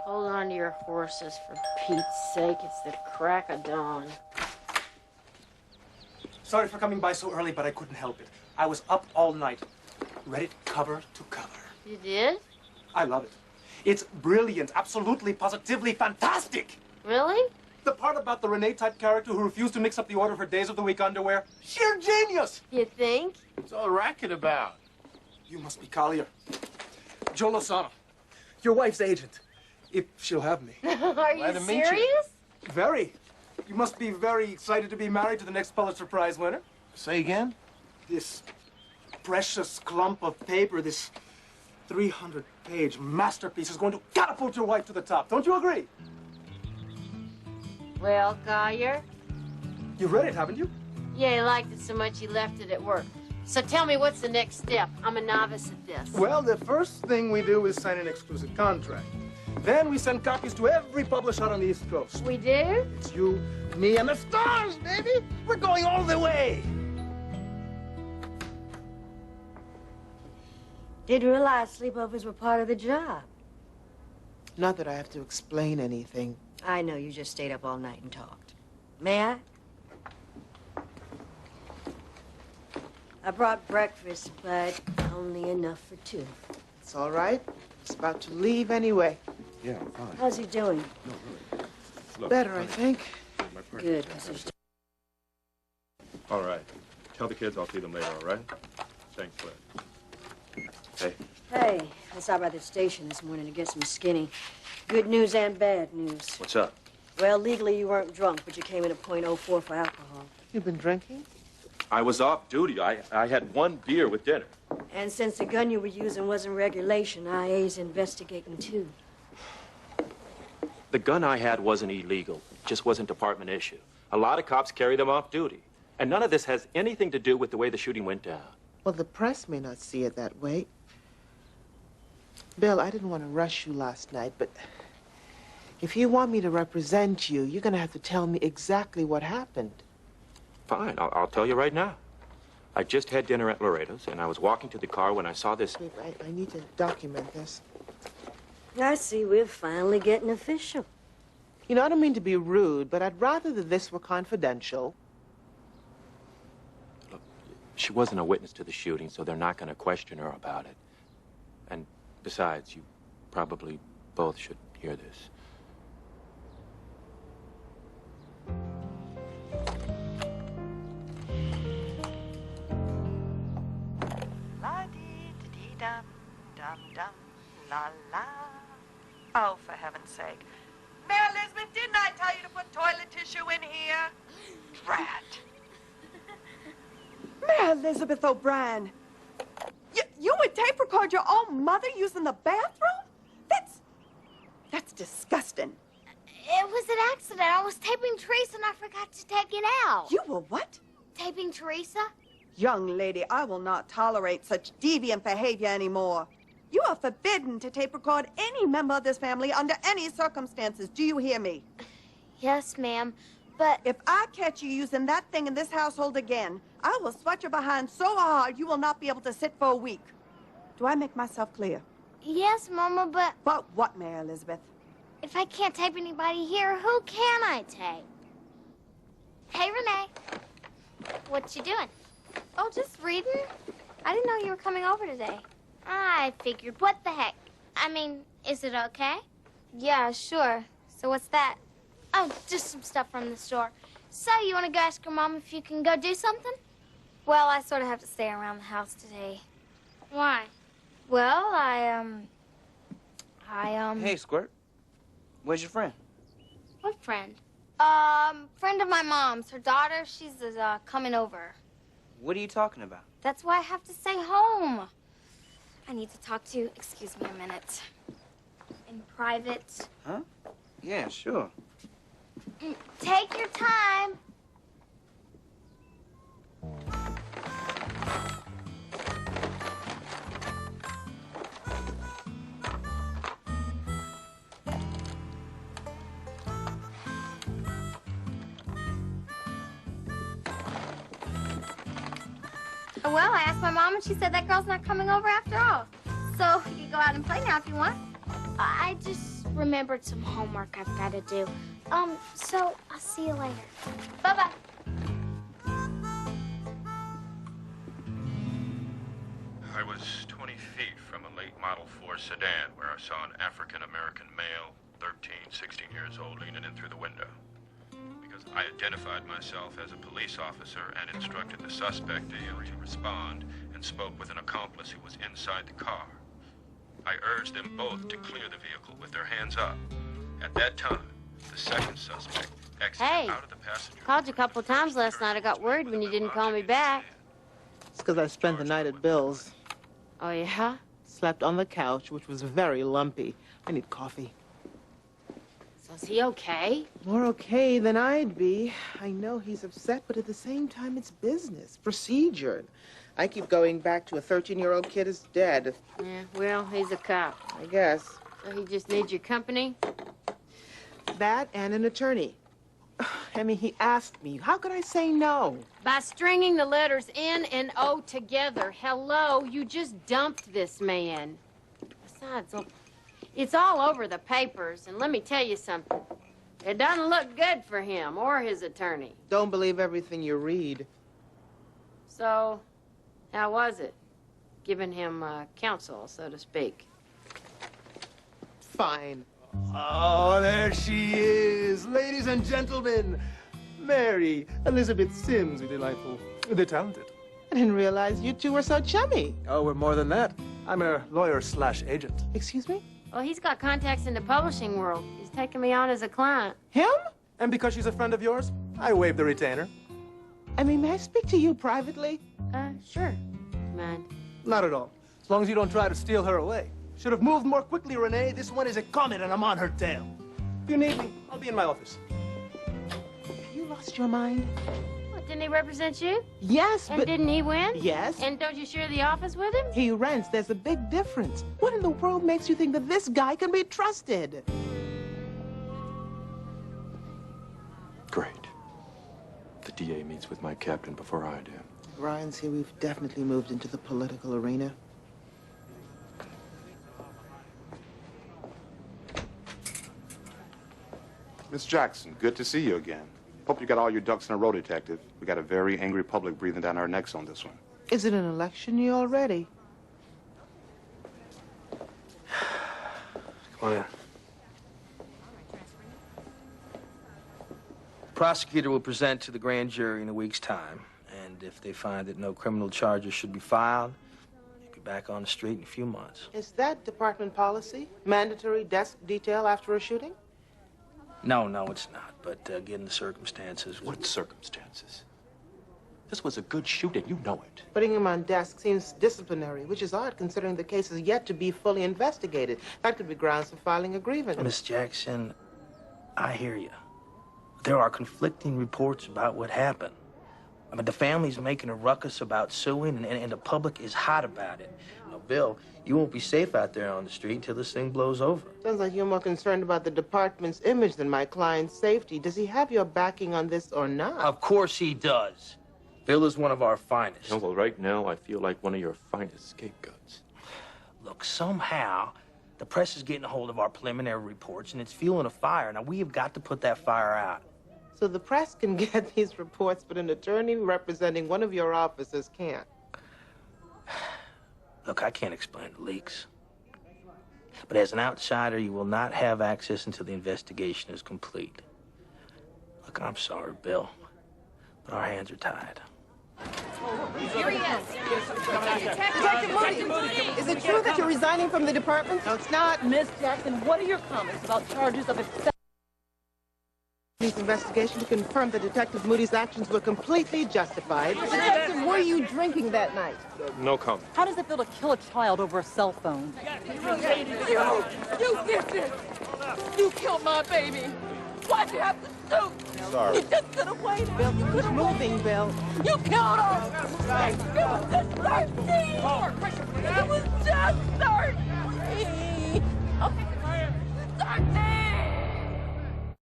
Hold on to your horses, for Pete's sake. It's the crack of dawn. Sorry for coming by so early, but I couldn't help it. I was up all night. Read it cover to cover. You did? I love it. It's brilliant, absolutely, positively fantastic. Really? The part about the Rene type character who refused to mix up the order of her days of the week underwear. Sheer genius. You think? What's all the racket about? You must be Colliar. Joe Lozano, your wife's agent, if she'll have me. Are you serious? Very. You must be very excited to be married to the next Pulitzer Prize winner. Say again? This precious clump of paper, this 300-page masterpiece is going to catapult your wife to the top. Don't you agree? Well, Colliar? You've read it, haven't you? Yeah, he liked it so much he left it at work. So tell me, what's the next step? I'm a novice at this. Well, the first thing we do is sign an exclusive contract. Then we send copies to every publisher on the East Coast. We do? It's you, me, and the stars, baby! We're going all the way! Didn't realize sleepovers were part of the job. Not that I have to explain anything. I know you just stayed up all night and talked. May I? I brought breakfast, but only enough for two. It's all right. It's about to leave anyway. Yeah, I'm fine. How's he doing? No, really. Look, Better, I honey, think. my purse. Good, 'cause there's... All right. Tell the kids I'll see them later, all right? Thanks, Fred. Hey. Hey, I stopped by the station this morning to get some skinny. Good news and bad news. What's up? Well, legally you weren't drunk, but you came in at .04 for alcohol. You've been drinking? I was off duty. I had one beer with dinner. And since the gun you were using wasn't regulation, IA's investigating too. The gun I had wasn't illegal. It just wasn't department issue. A lot of cops carry them off duty. And none of this has anything to do with the way the shooting went down. Well, the press may not see it that way. Bill, I didn't want to rush you last night, but if you want me to represent you, you're going to have to tell me exactly what happened. Fine, I'll tell you right now. I just had dinner at Laredo's, and I was walking to the car when I saw this. Wait, I need to document this. I see we're finally getting official. You know, I don't mean to be rude, but I'd rather that this were confidential. Look, she wasn't a witness to the shooting, so they're not going to question her about it. And besides, you probably both should hear this. La-dee-dee-dum-dum-dum, la-la. Oh, for heaven's sake. Mary Elizabeth, didn't I tell you to put toilet tissue in here? Drat. Mary Elizabeth O'Brien, you would tape record your own mother using the bathroom? That's disgusting. It was an accident. I was taping Teresa and I forgot to take it out. You were what? Taping Teresa? Young lady, I will not tolerate such deviant behavior anymore. You are forbidden to tape record any member of this family under any circumstances. Do you hear me? Yes, ma'am, but... If I catch you using that thing in this household again, I will swat your behind so hard you will not be able to sit for a week. Do I make myself clear? Yes, Mama, but... But what, Mary Elizabeth? If I can't tape anybody here, who can I tape? Hey, Rene. What you doing? Oh, just reading. I didn't know you were coming over today. I figured. What the heck? I mean, is it okay? Yeah, sure. So what's that? Oh, just some stuff from the store. So, you want to go ask your mom if you can go do something? Well, I sort of have to stay around the house today. Why? Well, Hey, Squirt. Where's your friend? What friend? Friend of my mom's. Her daughter, she's coming over. What are you talking about? That's why I have to stay home. I need to talk to you. Excuse me a minute. In private. Huh? Yeah, sure. Take your time. Well, I asked my mom, and she said that girl's not coming over after all. So you can go out and play now if you want. I just remembered some homework I've got to do. So I'll see you later. Bye-bye. I was 20 feet from a late Model 4 sedan where I saw an African-American male, 13, 16 years old, leaning in through the window. Because I identified myself as a police officer and instructed the suspect to respond and spoke with an accomplice who was inside the car. I urged them both to clear the vehicle with their hands up. At that time, the second suspect exited out of the passenger. Called you a couple of times last night. I got worried when you didn't call me back. It's because I spent the night at Bill's. Oh, yeah? Slept on the couch, which was very lumpy. I need coffee. So is he okay? More okay than I'd be. I know he's upset, but at the same time, it's business, procedure. I keep going back to a 13-year-old kid is dead. Yeah, well, he's a cop. I guess. So he just needs your company? That and an attorney. I mean, he asked me. How could I say no? By stringing the letters N and O together. Hello, you just dumped this man. Besides, it's all over the papers, and let me tell you something. It doesn't look good for him or his attorney. Don't believe everything you read. So, how was it? Giving him counsel, so to speak. Fine. Oh, there she is. Ladies and gentlemen, Mary Elizabeth Sims, the delightful, the talented. I didn't realize you two were so chummy. Oh, we're more than that. I'm a lawyer/agent. Excuse me? Well, he's got contacts in the publishing world. He's taking me on as a client. Him? And because she's a friend of yours, I waived the retainer. I mean, may I speak to you privately? Sure. Mind? Not at all. As long as you don't try to steal her away. Should have moved more quickly, Rene. This one is a comet, and I'm on her tail. If you need me, I'll be in my office. Have you lost your mind? What, didn't he represent you? Yes, And but... didn't he win? Yes. And don't you share the office with him? He rents. There's a big difference. What in the world makes you think that this guy can be trusted? Great. The DA meets with my captain before I do. Ryan's here. We've definitely moved into the political arena. Miss Jackson, good to see you again. Hope you got all your ducks in a row, Detective. We got a very angry public breathing down our necks on this one. Is it an election year already? Come on in. The prosecutor will present to the grand jury in a week's time, and if they find that no criminal charges should be filed, he'll be back on the street in a few months. Is that department policy? Mandatory desk detail after a shooting? No, it's not. But given the circumstances... What circumstances? This was a good shooting. You know it. Putting him on desk seems disciplinary, which is odd considering the case is yet to be fully investigated. That could be grounds for filing a grievance. Miss Jackson, I hear you. There are conflicting reports about what happened. I mean, the family's making a ruckus about suing, and the public is hot about it. Now, Bill, you won't be safe out there on the street until this thing blows over. Sounds like you're more concerned about the department's image than my client's safety. Does he have your backing on this or not? Of course he does. Bill is one of our finest. No, well, right now, I feel like one of your finest scapegoats. Look, somehow, the press is getting a hold of our preliminary reports, and it's fueling a fire. Now, we have got to put that fire out. So the press can get these reports, but an attorney representing one of your officers can't. Look, I can't explain the leaks. But as an outsider, you will not have access until the investigation is complete. Look, I'm sorry, Bill, but our hands are tied. Here he is. Detective Moody, is it true that you're resigning from the department? No, it's not. Miss Jackson, what are your comments about charges of excessive... Police investigation to confirm that Detective Moody's actions were completely justified. Detective, were you drinking that night? No comment. How does it feel to kill a child over a cell phone? You did this! You killed my baby! Why'd you have to shoot? Sorry. You just could have waited. Bill, keep moving, Bill. You killed her! It was just 13! It was just 13! Okay. 13!